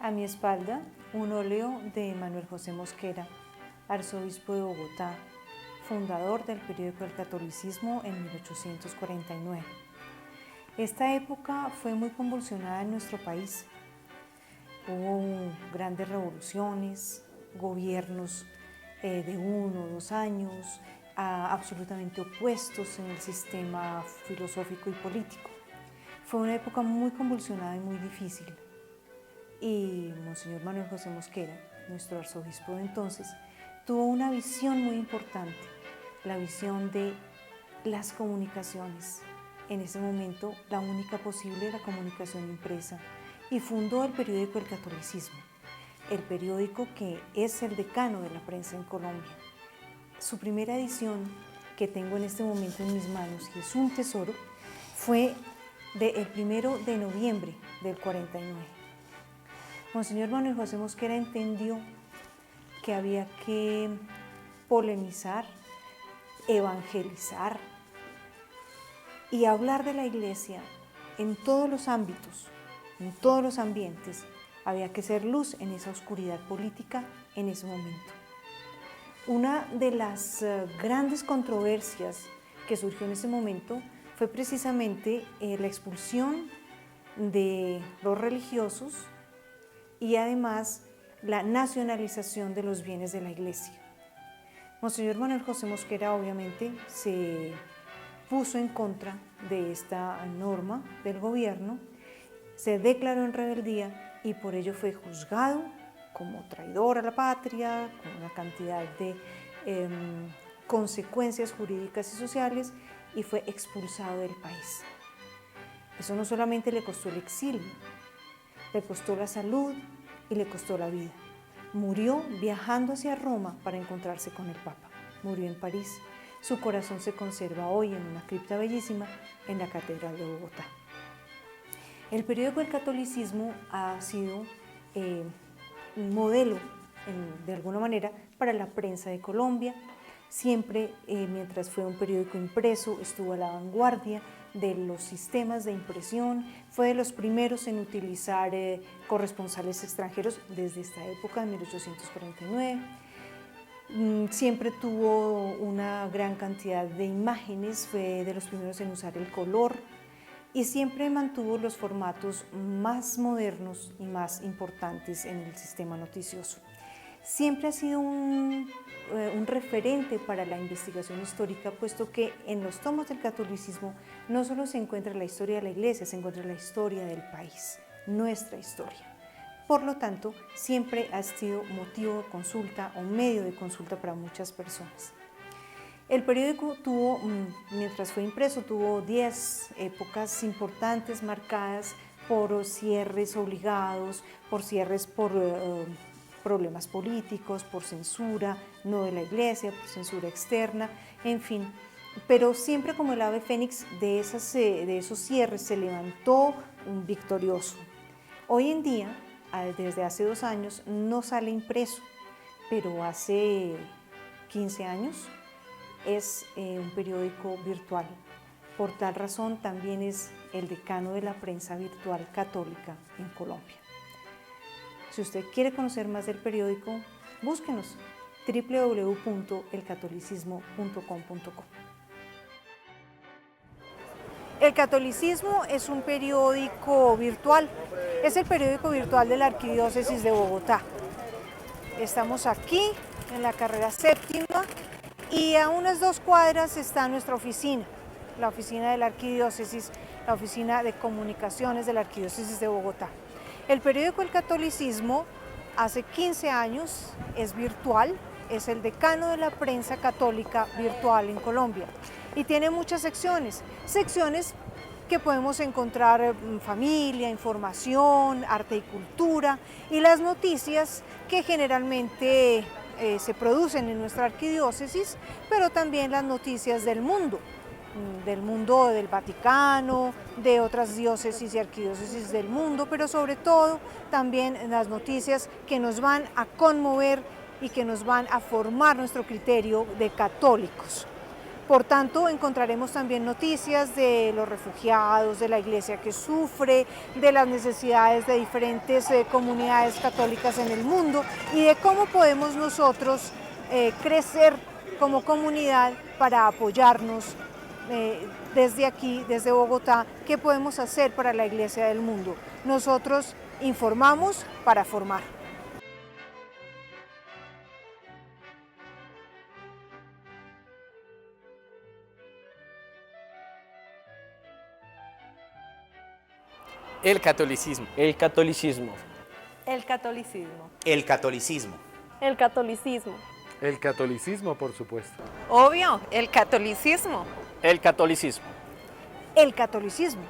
A mi espalda, un óleo de Manuel José Mosquera, arzobispo de Bogotá, fundador del periódico El Catolicismo en 1849. Esta época fue muy convulsionada en nuestro país. Hubo grandes revoluciones, gobiernos de 1 o 2 años, absolutamente opuestos en el sistema filosófico y político. Fue una época muy convulsionada y muy difícil. Y Monseñor Manuel José Mosquera, nuestro arzobispo de entonces, tuvo una visión muy importante, la visión de las comunicaciones. En ese momento, la única posible era la comunicación impresa, y fundó el periódico El Catolicismo, el periódico que es el decano de la prensa en Colombia. Su primera edición, que tengo en este momento en mis manos y es un tesoro, fue el 1 de noviembre del 49. Monseñor Manuel José Mosquera entendió que había que polemizar, evangelizar y hablar de la Iglesia en todos los ámbitos, en todos los ambientes. Había que ser luz en esa oscuridad política en ese momento. Una de las grandes controversias que surgió en ese momento fue precisamente la expulsión de los religiosos y además la nacionalización de los bienes de la Iglesia. Monseñor Manuel José Mosquera obviamente se puso en contra de esta norma del gobierno, se declaró en rebeldía y por ello fue juzgado como traidor a la patria, con una cantidad de consecuencias jurídicas y sociales, y fue expulsado del país. Eso no solamente le costó el exilio, le costó la salud y le costó la vida. Murió viajando hacia Roma para encontrarse con el Papa. Murió en París. Su corazón se conserva hoy en una cripta bellísima en la Catedral de Bogotá. El periódico El Catolicismo ha sido un modelo, de alguna manera, para la prensa de Colombia. Siempre, mientras fue un periódico impreso, estuvo a la vanguardia de los sistemas de impresión, fue de los primeros en utilizar corresponsales extranjeros desde esta época, en 1849. Siempre tuvo una gran cantidad de imágenes, fue de los primeros en usar el color y siempre mantuvo los formatos más modernos y más importantes en el sistema noticioso. Siempre ha sido un referente para la investigación histórica, puesto que en los tomos del catolicismo no solo se encuentra la historia de la Iglesia, se encuentra la historia del país, nuestra historia. Por lo tanto, siempre ha sido motivo de consulta o medio de consulta para muchas personas. El periódico tuvo, mientras fue impreso, tuvo 10 épocas importantes marcadas por cierres obligados, por cierres por problemas políticos, por censura, no de la Iglesia, por censura externa, en fin. Pero siempre como el ave fénix de esos cierres se levantó un victorioso. Hoy en día, desde hace 2 años, no sale impreso, pero hace 15 años es un periódico virtual. Por tal razón también es el decano de la prensa virtual católica en Colombia. Si usted quiere conocer más del periódico, búsquenos www.elcatolicismo.com.co. El Catolicismo es un periódico virtual, es el periódico virtual de la Arquidiócesis de Bogotá. Estamos aquí en la carrera 7ª y a unas 2 cuadras está nuestra oficina, la oficina de la Arquidiócesis, la oficina de comunicaciones de la Arquidiócesis de Bogotá. El periódico El Catolicismo hace 15 años es virtual, es el decano de la prensa católica virtual en Colombia y tiene muchas secciones que podemos encontrar familia, información, arte y cultura y las noticias que generalmente se producen en nuestra arquidiócesis, pero también las noticias del mundo del Vaticano, de otras diócesis y arquidiócesis del mundo, pero sobre todo también las noticias que nos van a conmover y que nos van a formar nuestro criterio de católicos. Por tanto, encontraremos también noticias de los refugiados, de la iglesia que sufre, de las necesidades de diferentes comunidades católicas en el mundo y de cómo podemos nosotros crecer como comunidad para apoyarnos desde aquí, desde Bogotá, qué podemos hacer para la iglesia del mundo. Nosotros informamos para formar. El catolicismo. El catolicismo. El catolicismo. El catolicismo. El catolicismo. El catolicismo, por supuesto. Obvio, el catolicismo. El catolicismo. El catolicismo.